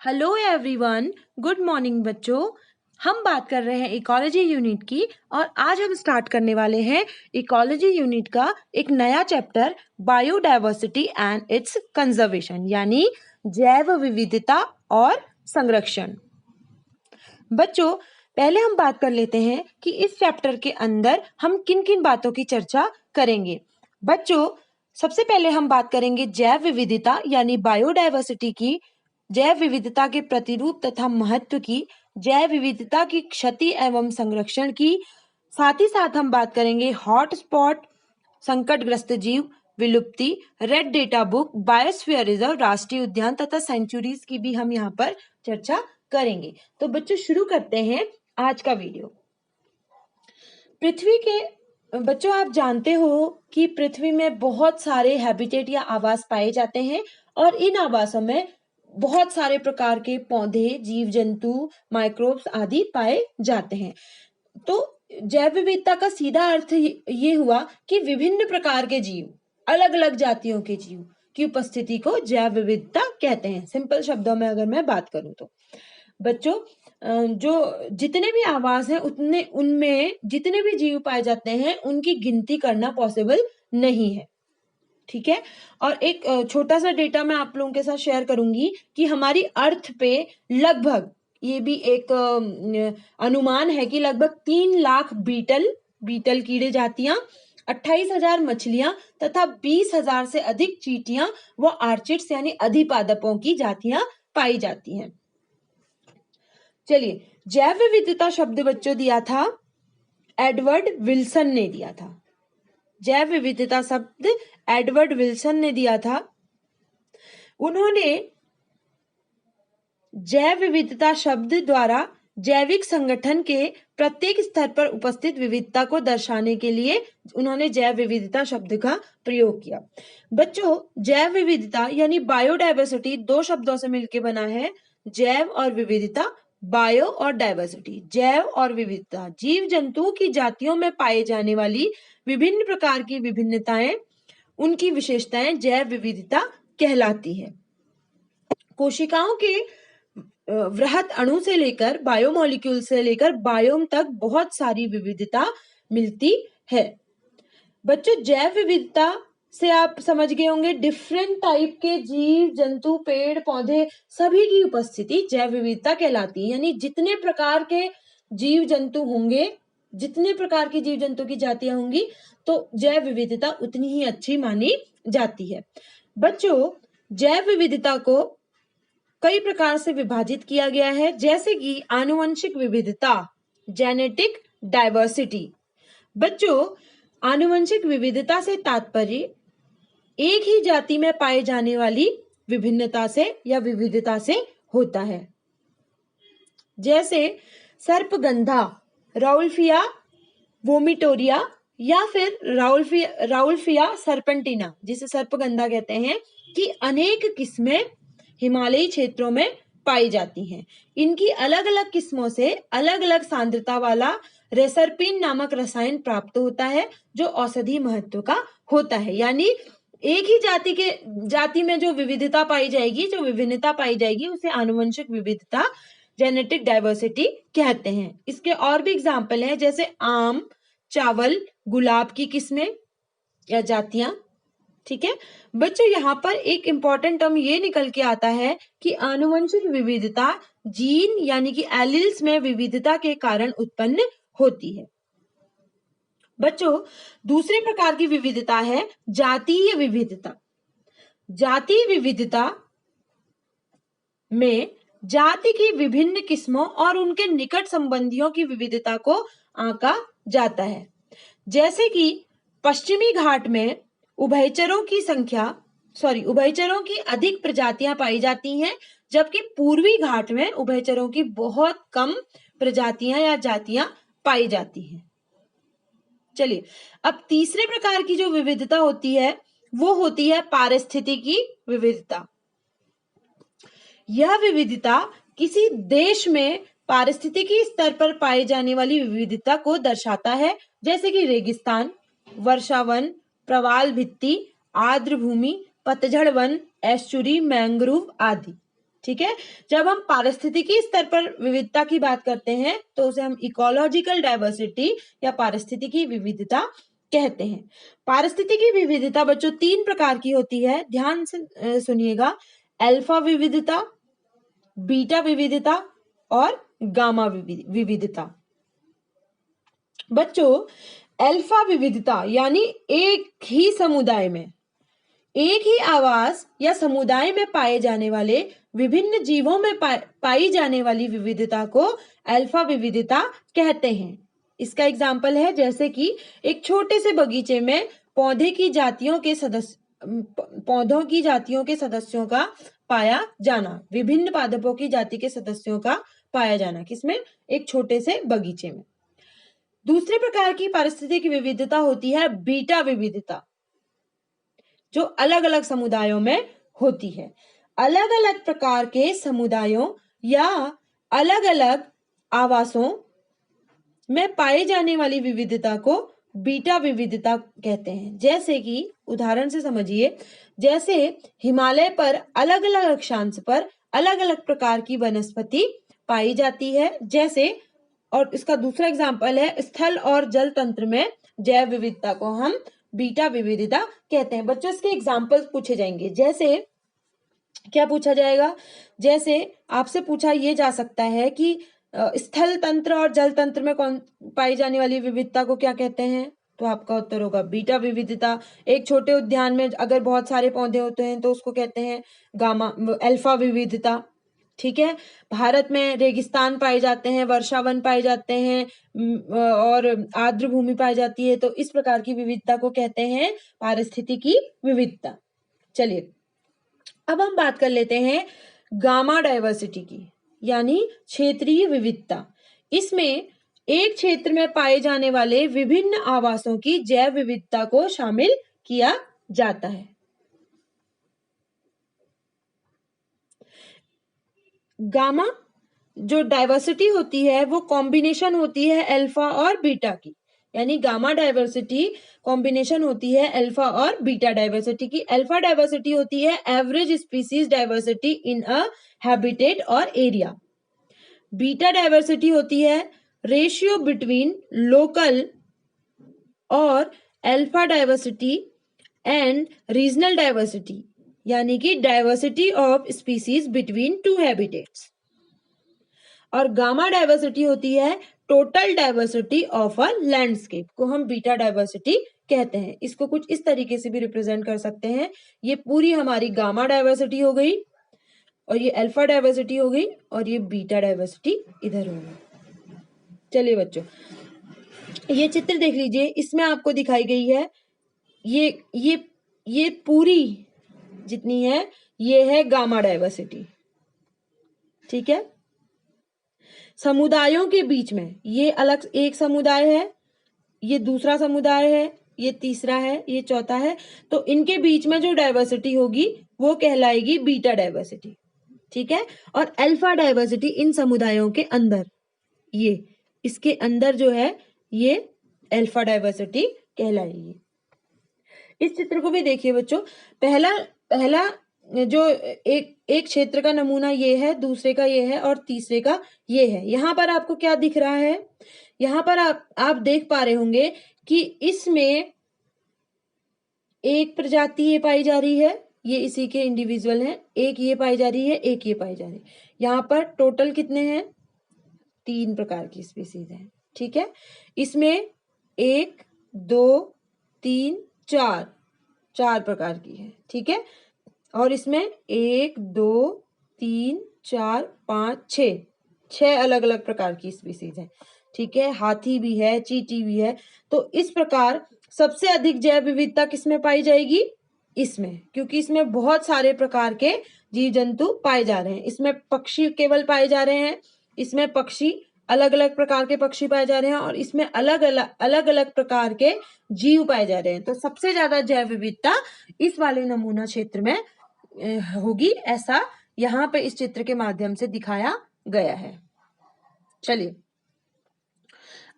Hello everyone, good morning बच्चों। हम बात कर रहे हैं इकोलॉजी यूनिट की और आज हम स्टार्ट करने वाले हैं इकोलॉजी यूनिट का एक नया chapter biodiversity and it's conservation, यानी जैव विविधता और संरक्षण। बच्चों, पहले हम बात कर लेते हैं कि इस चैप्टर के अंदर हम किन किन बातों की चर्चा करेंगे। बच्चों, सबसे पहले हम बात करेंगे जैव विविधता यानी बायोडायवर्सिटी की, जैव विविधता के प्रतिरूप तथा महत्व की, जैव विविधता की क्षति एवं संरक्षण की। साथ ही साथ हम बात करेंगे हॉटस्पॉट, संकटग्रस्त जीव, विलुप्ति, red data book, biosphere reserve, राष्ट्रीय उद्यान तथा सेंचुरीज की भी हम यहाँ पर चर्चा करेंगे। तो बच्चों, शुरू करते हैं आज का वीडियो। पृथ्वी के बच्चों, आप जानते हो कि पृथ्वी में बहुत सारे हैबिटेट या आवास पाए जाते हैं और इन आवासों में बहुत सारे प्रकार के पौधे, जीव जंतु, माइक्रोब्स आदि पाए जाते हैं। तो जैव विविधता का सीधा अर्थ ये हुआ कि विभिन्न प्रकार के जीव, अलग अलग जातियों के जीव की उपस्थिति को जैव विविधता कहते हैं। सिंपल शब्दों में अगर मैं बात करूं तो बच्चों, जो जितने भी आवास हैं उतने उनमें जितने भी जीव पाए जाते हैं उनकी गिनती करना पॉसिबल नहीं है। ठीक है। और एक छोटा सा डेटा मैं आप लोगों के साथ शेयर करूंगी कि हमारी अर्थ पे लगभग, ये भी एक अनुमान है कि लगभग 3 लाख बीटल कीड़े जातियां, 28,000 मछलियां तथा 20,000 से अधिक चींटियां व आर्चिड्स यानी अधिपादपों की जातियां पाई जाती हैं। चलिए, जैव विविधता शब्द बच्चों दिया था एडवर्ड विल्सन ने दिया था। जैव विविधता शब्द एडवर्ड विल्सन ने दिया था। उन्होंने जैव विविधता शब्द द्वारा जैविक संगठन के प्रत्येक स्तर पर उपस्थित विविधता को दर्शाने के लिए उन्होंने जैव विविधता शब्द का प्रयोग किया। बच्चों, जैव विविधता यानी बायोडायवर्सिटी दो शब्दों से मिलकर बना है, जैव और विविधता। बायो और डायवर्सिटी, जैव और विविधता, जीव जंतुओं की जातियों में पाए जाने वाली विभिन्न प्रकार की विभिन्नताएं, उनकी विशेषताएं जैव विविधता कहलाती है। कोशिकाओं के वृहत अणु से लेकर बायोमोलिक्यूल से लेकर बायोम तक बहुत सारी विविधता मिलती है। बच्चों, जैव विविधता से आप समझ गए होंगे डिफरेंट टाइप के जीव जंतु, पेड़ पौधे सभी की उपस्थिति जैव विविधता कहलाती है। यानी जितने प्रकार के जीव जंतु होंगे, जितने प्रकार की जीव जंतु की जातियां होंगी, तो जैव विविधता उतनी ही अच्छी मानी जाती है। बच्चों, जैव विविधता को कई प्रकार से विभाजित किया गया है, जैसे कि आनुवंशिक विविधता, जेनेटिक डायवर्सिटी। बच्चों, आनुवंशिक विविधता से तात्पर्य एक ही जाति में पाए जाने वाली विभिन्नता से या विविधता से होता है। जैसे सर्पगंधा, राउल्फिया वोमिटोरिया या फिर राउल्फिया सर्पेंटिना, जिसे सर्पगंधा कहते हैं, कि अनेक किस्में हिमालयी क्षेत्रों में पाई जाती हैं। इनकी अलग अलग किस्मों से अलग अलग सांद्रता वाला रेसरपिन नामक रसायन प्राप्त होता है, जो औषधि महत्व का होता है। यानी एक ही जाति में जो विविधता पाई जाएगी, जो विभिन्नता पाई जाएगी, उसे आनुवंशिक विविधता, जेनेटिक डायवर्सिटी कहते हैं। इसके और भी एग्जाम्पल हैं, जैसे आम, चावल, गुलाब की किस्में या जातियां। ठीक है बच्चों, यहाँ पर एक इंपॉर्टेंट टर्म ये निकल के आता है कि आनुवंशिक विविधता जीन यानी कि एलिल्स में विविधता के कारण उत्पन्न होती है। बच्चों, दूसरे प्रकार की विविधता है जातीय विविधता। जातीय विविधता में जाति की विभिन्न किस्मों और उनके निकट संबंधियों की विविधता को आंका जाता है। जैसे कि पश्चिमी घाट में उभयचरों की अधिक प्रजातियां पाई जाती हैं, जबकि पूर्वी घाट में उभयचरों की बहुत कम प्रजातियां या जातियां पाई जाती हैं। चलिए, अब तीसरे प्रकार की जो विविधता होती है वो होती है पारिस्थितिकी विविधता। यह विविधता किसी देश में पारिस्थितिकी स्तर पर पाए जाने वाली विविधता को दर्शाता है, जैसे कि रेगिस्तान, वर्षावन, प्रवाल भित्ति, आर्द्र भूमि, पतझड़ वन, एस्चुरी, मैंग्रोव आदि। ठीक है। जब हम पारिस्थितिकी स्तर पर विविधता की बात करते हैं तो उसे हम इकोलॉजिकल डाइवर्सिटी या पारिस्थितिकी विविधता कहते हैं। पारिस्थितिकी विविधता बच्चों 3 प्रकार की होती है, ध्यान से सुनिएगा। अल्फा विविधता, बीटा विविधता और गामा विविधता। बच्चों अल्फा विविधता यानी एक ही समुदाय में, एक ही आवास या समुदाय में पाए जाने वाले विभिन्न जीवों में पाई जाने वाली विविधता को अल्फा विविधता कहते हैं। इसका एग्जाम्पल है जैसे कि एक छोटे से बगीचे में पौधों की जातियों के सदस्यों का पाया जाना, विभिन्न पादपों की जाति के सदस्यों का पाया जाना, किसमें? एक छोटे से बगीचे में। दूसरे प्रकार की पारिस्थितिक विविधता होती है बीटा विविधता, जो अलग अलग समुदायों में होती है। अलग अलग प्रकार के समुदायों या अलग अलग आवासों में पाए जाने वाली विविधता को बीटा विविधता कहते हैं। जैसे कि उदाहरण से समझिए, जैसे हिमालय पर अलग अलग अक्षांश पर अलग अलग प्रकार की वनस्पति पाई जाती है, जैसे, और इसका दूसरा एग्जाम्पल है स्थल और जल तंत्र में जैव विविधता को हम बीटा विविधता कहते हैं। बच्चों इसके एग्जाम्पल्स पूछे जाएंगे, जैसे क्या पूछा जाएगा? जैसे आपसे पूछा ये जा सकता है कि स्थल तंत्र और जल तंत्र में कौन पाई जाने वाली विविधता को क्या कहते हैं? तो आपका उत्तर होगा बीटा विविधता। एक छोटे उद्यान में अगर बहुत सारे पौधे होते हैं तो उसको कहते हैं अल्फा विविधता। ठीक है। भारत में रेगिस्तान पाए जाते हैं, वर्षावन पाए जाते हैं और आर्द्र भूमि पाई जाती है, तो इस प्रकार की विविधता को कहते हैं पारिस्थितिकी विविधता। चलिए अब हम बात कर लेते हैं गामा डाइवर्सिटी की, यानी क्षेत्रीय विविधता। इसमें एक क्षेत्र में पाए जाने वाले विभिन्न आवासों की जैव विविधता को शामिल किया जाता है। गामा जो डाइवर्सिटी होती है वो कॉम्बिनेशन होती है अल्फा और बीटा की, यानी गामा डाइवर्सिटी कॉम्बिनेशन होती है अल्फा और बीटा डाइवर्सिटी की। अल्फा डाइवर्सिटी होती है average species diversity in a habitat और एरिया। बीटा डाइवर्सिटी होती है रेशियो बिटवीन लोकल और alpha diversity and regional diversity, यानी कि diversity of species between two habitats. और गामा डाइवर्सिटी होती है total diversity of a landscape, को हम बीटा डाइवर्सिटी कहते हैं। इसको कुछ इस तरीके से भी रिप्रेजेंट कर सकते हैं, ये पूरी हमारी गामा डाइवर्सिटी हो गई और ये अल्फा डाइवर्सिटी हो गई और ये बीटा डाइवर्सिटी इधर होगी। चलिए बच्चों ये चित्र देख लीजिए, इसमें आपको दिखाई गई है ये पूरी जितनी है ये है गामा डाइवर्सिटी। ठीक है। समुदायों के बीच में ये अलग एक समुदाय है, ये दूसरा समुदाय है, ये तीसरा है, ये चौथा है, तो इनके बीच में जो डाइवर्सिटी होगी वो कहलाएगी बीटा डाइवर्सिटी। ठीक है। और अल्फा डाइवर्सिटी इन समुदायों के अंदर, ये इसके अंदर जो है ये अल्फा डाइवर्सिटी कहलाएगी। इस चित्र को भी देखिए बच्चों, पहला जो एक क्षेत्र का नमूना ये है, दूसरे का ये है और तीसरे का ये है। यहाँ पर आपको क्या दिख रहा है? यहाँ पर आप देख पा रहे होंगे कि इसमें एक प्रजाति ये पाई जा रही है, ये इसी के इंडिविजुअल हैं, एक ये पाई जा रही है, एक ये पाई जा रही है। यहाँ पर टोटल कितने हैं? 3 प्रकार की स्पीसीज हैं। ठीक है। इसमें 1 2 3 4 प्रकार की है। ठीक है। और इसमें 1 2 3 4 5 6 अलग अलग प्रकार की स्पीसीज हैं। ठीक है। हाथी भी है, चींटी भी है। तो इस प्रकार सबसे अधिक जैव विविधता किसमें पाई जाएगी? इसमें, क्योंकि इसमें बहुत सारे प्रकार के जीव जंतु पाए जा रहे हैं। इसमें पक्षी केवल पाए जा रहे हैं, इसमें पक्षी अलग अलग प्रकार के पक्षी पाए जा रहे हैं और इसमें अलग अलग प्रकार के जीव पाए जा रहे हैं। तो सबसे ज्यादा जैव विविधता इस वाले नमूना क्षेत्र में होगी, ऐसा यहाँ पे इस चित्र के माध्यम से दिखाया गया है। चलिए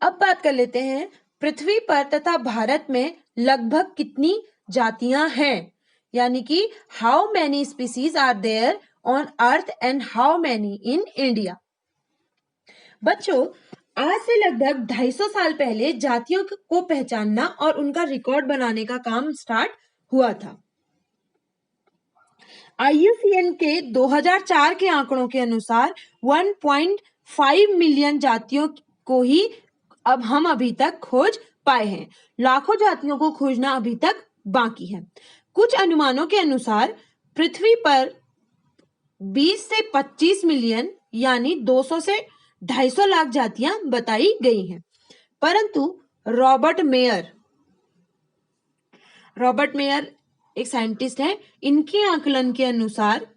अब बात कर लेते हैं पृथ्वी पर तथा भारत में लगभग कितनी जातियां हैं, यानी कि how many species are there on earth and how many in India. बच्चों, आज से लगभग 250 साल पहले जातियों को पहचानना और उनका रिकॉर्ड बनाने का काम स्टार्ट हुआ था। IUCN के 2004 के आंकड़ों के अनुसार 1.5 मिलियन जातियों को ही अब हम अभी तक खोज पाए हैं। लाखों जातियों को खोजना अभी तक बाकी है। कुछ अनुमानों के अनुसार पृथ्वी पर 20 से 25 मिलियन यानी 200 से 250 लाख जातियां बताई गई हैं। परंतु रॉबर्ट मेयर एक साइंटिस्ट है, इनके आकलन के अनुसार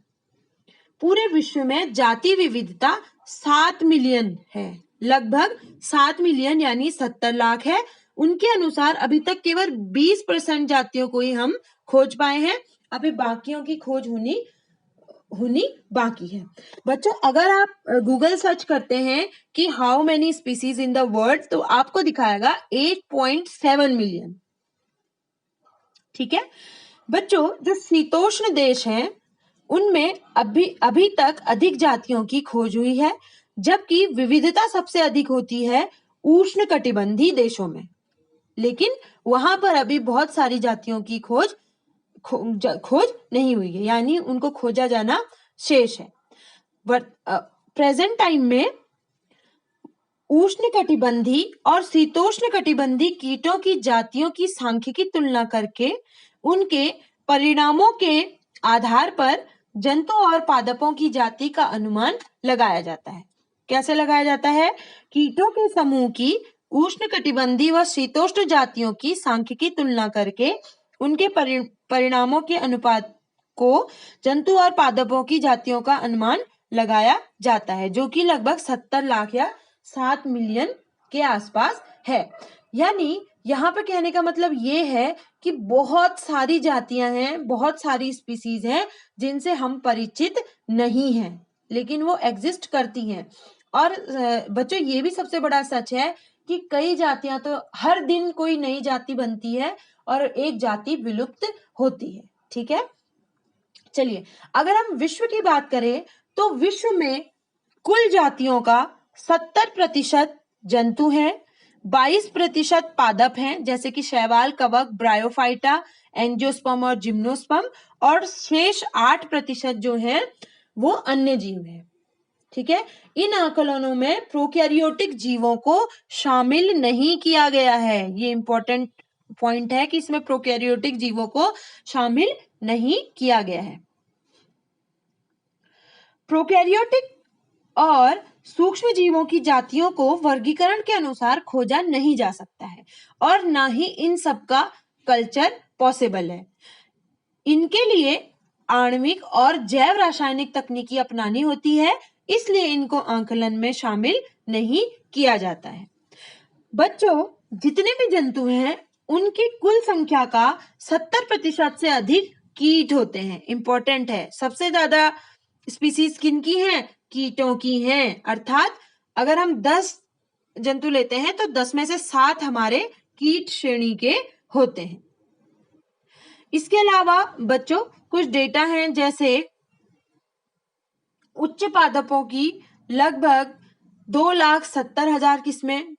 पूरे विश्व में जाति विविधता 7 मिलियन है, लगभग 7 मिलियन यानी 70 लाख है। उनके अनुसार अभी तक केवल 20% जातियों को ही हम खोज पाए हैं, अभी बाकियों की खोज होनी बाकी है। बच्चों, अगर आप गूगल सर्च करते हैं कि how many species in the world, तो आपको दिखाएगा 8.7 मिलियन। ठीक है बच्चों, जो शीतोष्ण देश हैं उनमें अभी तक अधिक जातियों की खोज हुई है, जबकि विविधता सबसे अधिक होती है उष्णकटिबंधीय देशों में, लेकिन वहां पर अभी बहुत सारी जातियों की खोज नहीं हुई है, यानी उनको खोजा जाना शेष है। प्रेजेंट टाइम में उष्णकटिबंधीय और शीतोष्णकटिबंधीय कीटों की जातियों की सांख्यिकी तुलना करके उनके परिणामों के आधार पर जंतु और पादपों की जाति का अनुमान लगाया जाता है। कैसे लगाया जाता है? कीटों के समूह की उष्णकटिबंधीय व शीतोष्ण जातियों की सांख्यिकी तुलना करके उनके परिणामों के अनुपात को जंतु और पादपों की जातियों का अनुमान लगाया जाता है, जो कि लगभग 70 लाख या 7 मिलियन के आसपास है। यानी यहाँ पे कहने का मतलब ये है कि बहुत सारी जातियां हैं, बहुत सारी स्पीसीज हैं जिनसे हम परिचित नहीं हैं, लेकिन वो एग्जिस्ट करती हैं। और बच्चों, ये भी सबसे बड़ा सच है कि कई जातियां तो हर दिन कोई नई जाति बनती है और एक जाति विलुप्त होती है। ठीक है, चलिए अगर हम विश्व की बात करें तो विश्व में कुल जातियों का 70% जंतु हैं, 22% पादप हैं जैसे कि शैवाल, कवक, ब्रायोफाइटा, एंजियोस्पर्म और जिम्नोस्पर्म, और शेष 8% जो है वो अन्य जीव हैं। ठीक है, इन आकलनों में प्रोकैरियोटिक जीवों को शामिल नहीं किया गया है। ये इंपॉर्टेंट पॉइंट है कि इसमें प्रोकैरियोटिक जीवों को शामिल नहीं किया गया है। प्रोकैरियोटिक और सूक्ष्म जीवों की जातियों को वर्गीकरण के अनुसार खोजा नहीं जा सकता है और ना ही इन सब का कल्चर पॉसिबल है। इनके लिए आणविक और जैव रासायनिक तकनीकी अपनानी होती है, इसलिए इनको आकलन में शामिल नहीं किया जाता है। बच्चों, जितने भी जंतु हैं उनकी कुल संख्या का 70% से अधिक कीट होते हैं। इंपॉर्टेंट है, सबसे ज्यादा स्पीसीज किनकी हैं? कीटों की हैं। अर्थात अगर हम 10 जंतु लेते हैं तो 10 में से 7 हमारे कीट श्रेणी के होते हैं। इसके अलावा बच्चों कुछ डेटा हैं, जैसे उच्च पादपों की लगभग 2,70,000 किस्में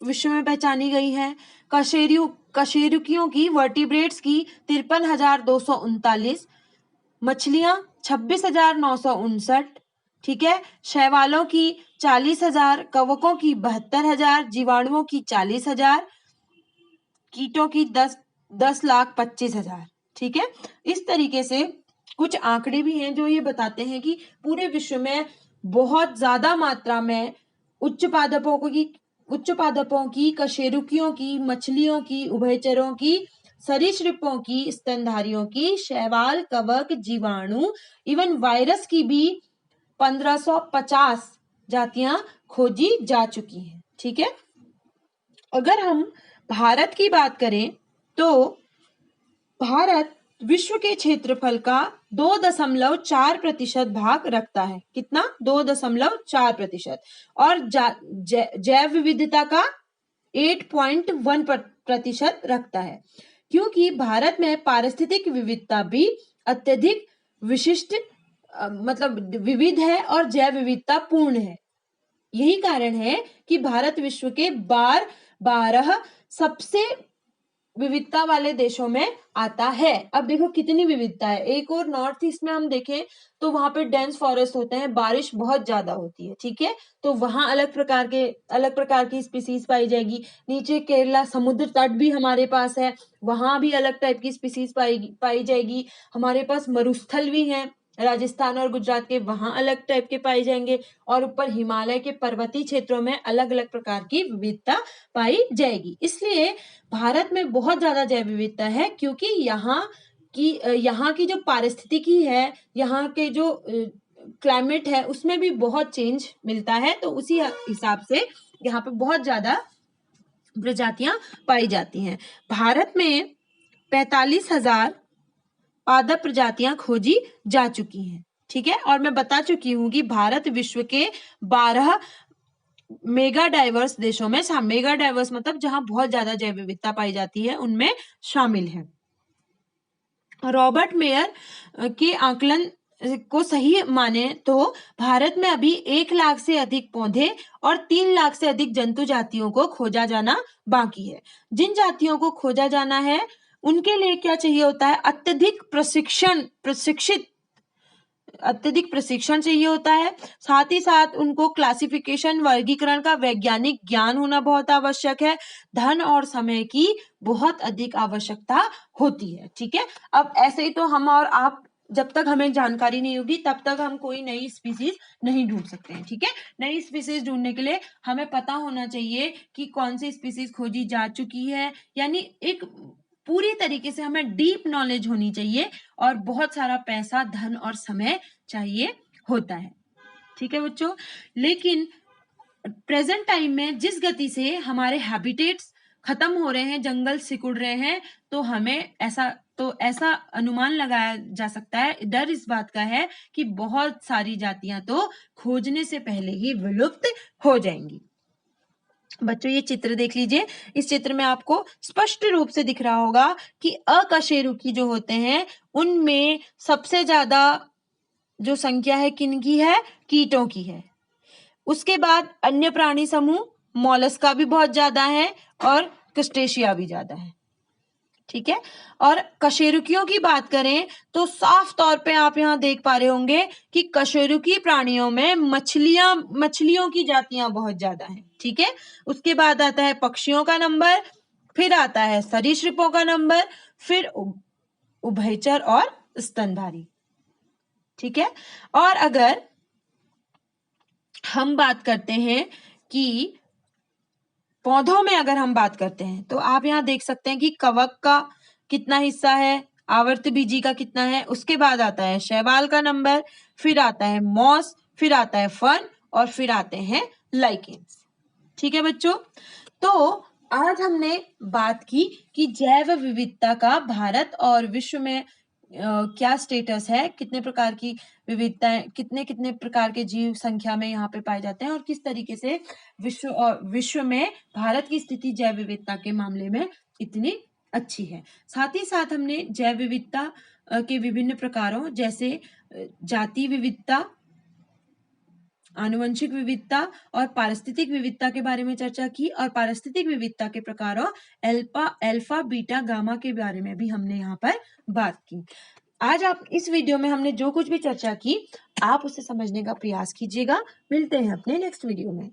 विश्व में पहचानी गई हैं। कशेरुकियों की, वर्टिब्रेट्स की 53,239, मछलियां 26,959, ठीक है, शैवालों की 40,000, कवकों की 72,000, जीवाणुओं की 40,000, कीटों की 10,25,000। ठीक है, इस तरीके से कुछ आंकड़े भी हैं जो ये बताते हैं कि पूरे विश्व में बहुत ज्यादा मात्रा में उच्च पादपों की, कशेरुकियों की, मछलियों की, उभयचरों की, सरीसृपों की, स्तनधारियों की, शैवाल, कवक, जीवाणु, इवन वायरस की भी 1550 जातियां खोजी जा चुकी हैं। ठीक है, अगर हम भारत की बात करें तो भारत विश्व के क्षेत्रफल का 2.4% भाग रखता है। कितना? 2.4%। और जैव विविधता का 8.1% रखता है, क्योंकि भारत में पारिस्थितिक विविधता भी अत्यधिक विशिष्ट मतलब विविध है और जैव विविधता पूर्ण है। यही कारण है कि भारत विश्व के 12 सबसे विविधता वाले देशों में आता है। अब देखो कितनी विविधता है। एक और नॉर्थ ईस्ट में हम देखें तो वहां पे डेंस फॉरेस्ट होते हैं, बारिश बहुत ज्यादा होती है, ठीक है, तो वहां अलग प्रकार की स्पीसीज पाई जाएगी। नीचे केरला समुद्र तट भी हमारे पास है, वहां भी अलग टाइप की स्पीसीज पाई जाएगी। हमारे पास मरुस्थल भी है राजस्थान और गुजरात के, वहां अलग टाइप के पाए जाएंगे। और ऊपर हिमालय के पर्वतीय क्षेत्रों में अलग अलग प्रकार की विविधता पाई जाएगी। इसलिए भारत में बहुत ज्यादा जैव विविधता है, क्योंकि यहाँ की जो पारिस्थितिकी है, यहाँ के जो क्लाइमेट है, उसमें भी बहुत चेंज मिलता है। तो उसी हिसाब से यहाँ पे बहुत ज्यादा प्रजातियां पाई जाती हैं। भारत में 45,000 पादप प्रजातियां खोजी जा चुकी हैं, ठीक है। और मैं बता चुकी हूं कि भारत विश्व के 12 मेगा डाइवर्स देशों में, मेगा डाइवर्स मतलब जहां बहुत ज्यादा जैव विविधता पाई जाती है, उनमें शामिल है। रॉबर्ट मेयर के आकलन को सही माने तो भारत में अभी 1 लाख से अधिक पौधे और 3 लाख से अधिक जंतु जातियों को खोजा जाना बाकी है। जिन जातियों को खोजा जाना है उनके लिए क्या चाहिए होता है, अत्यधिक प्रशिक्षण चाहिए होता है। साथ ही साथ उनको क्लासिफिकेशन, वर्गीकरण का वैज्ञानिक ज्ञान होना बहुत आवश्यक है। धन और समय की बहुत अधिक आवश्यकता होती है, ठीक है। अब ऐसे ही तो हम और आप, जब तक हमें जानकारी नहीं होगी तब तक हम कोई नई स्पीसीज नहीं ढूंढ सकते हैं, ठीक है। नई स्पीसीज ढूंढने के लिए हमें पता होना चाहिए कि कौन सी स्पीसीज खोजी जा चुकी है, यानी एक पूरी तरीके से हमें डीप नॉलेज होनी चाहिए और बहुत सारा पैसा, धन और समय चाहिए होता है, ठीक है बच्चों। लेकिन प्रेजेंट टाइम में जिस गति से हमारे हैबिटेट्स खत्म हो रहे हैं, जंगल सिकुड़ रहे हैं, तो हमें ऐसा अनुमान लगाया जा सकता है, डर इस बात का है कि बहुत सारी जातियां तो खोजने से पहले ही विलुप्त हो जाएंगी। बच्चों ये चित्र देख लीजिए। इस चित्र में आपको स्पष्ट रूप से दिख रहा होगा कि अकशेरुकी जो होते हैं उनमें सबसे ज्यादा जो संख्या है किनकी है, कीटों की है। उसके बाद अन्य प्राणी समूह, मोलस्का भी बहुत ज्यादा है और क्रस्टेशिया भी ज्यादा है, ठीक है। और कशेरुकियों की बात करें तो साफ तौर पे आप यहाँ देख पा रहे होंगे कि कशेरुकी प्राणियों में मछलियों की जातियां बहुत ज्यादा हैं, ठीक है। उसके बाद आता है पक्षियों का नंबर, फिर आता है सरीसृपों का नंबर, फिर उभयचर और स्तनधारी, ठीक है। और अगर हम बात करते हैं कि पौधों में अगर हम बात करते हैं तो आप यहाँ देख सकते हैं कि कवक का कितना हिस्सा है, आवर्तबीजी का कितना है, उसके बाद आता है शैवाल का नंबर, फिर आता है मॉस, फिर आता है फर्न और फिर आते हैं लाइकेन्स, ठीक है बच्चों। तो आज हमने बात की कि जैव विविधता का भारत और विश्व में क्या स्टेटस है, कितने प्रकार की विविधताएं, कितने प्रकार के जीव संख्या में यहाँ पे पाए जाते हैं और किस तरीके से विश्व में भारत की स्थिति जैव विविधता के मामले में इतनी अच्छी है। साथ ही साथ हमने जैव विविधता के विभिन्न प्रकारों जैसे जाति विविधता, आनुवंशिक विविधता और पारिस्थितिक विविधता के बारे में चर्चा की, और पारिस्थितिक विविधता के प्रकारों अल्फा, बीटा, गामा के बारे में भी हमने यहाँ पर बात की। आज आप इस वीडियो में हमने जो कुछ भी चर्चा की, आप उसे समझने का प्रयास कीजिएगा। मिलते हैं अपने नेक्स्ट वीडियो में।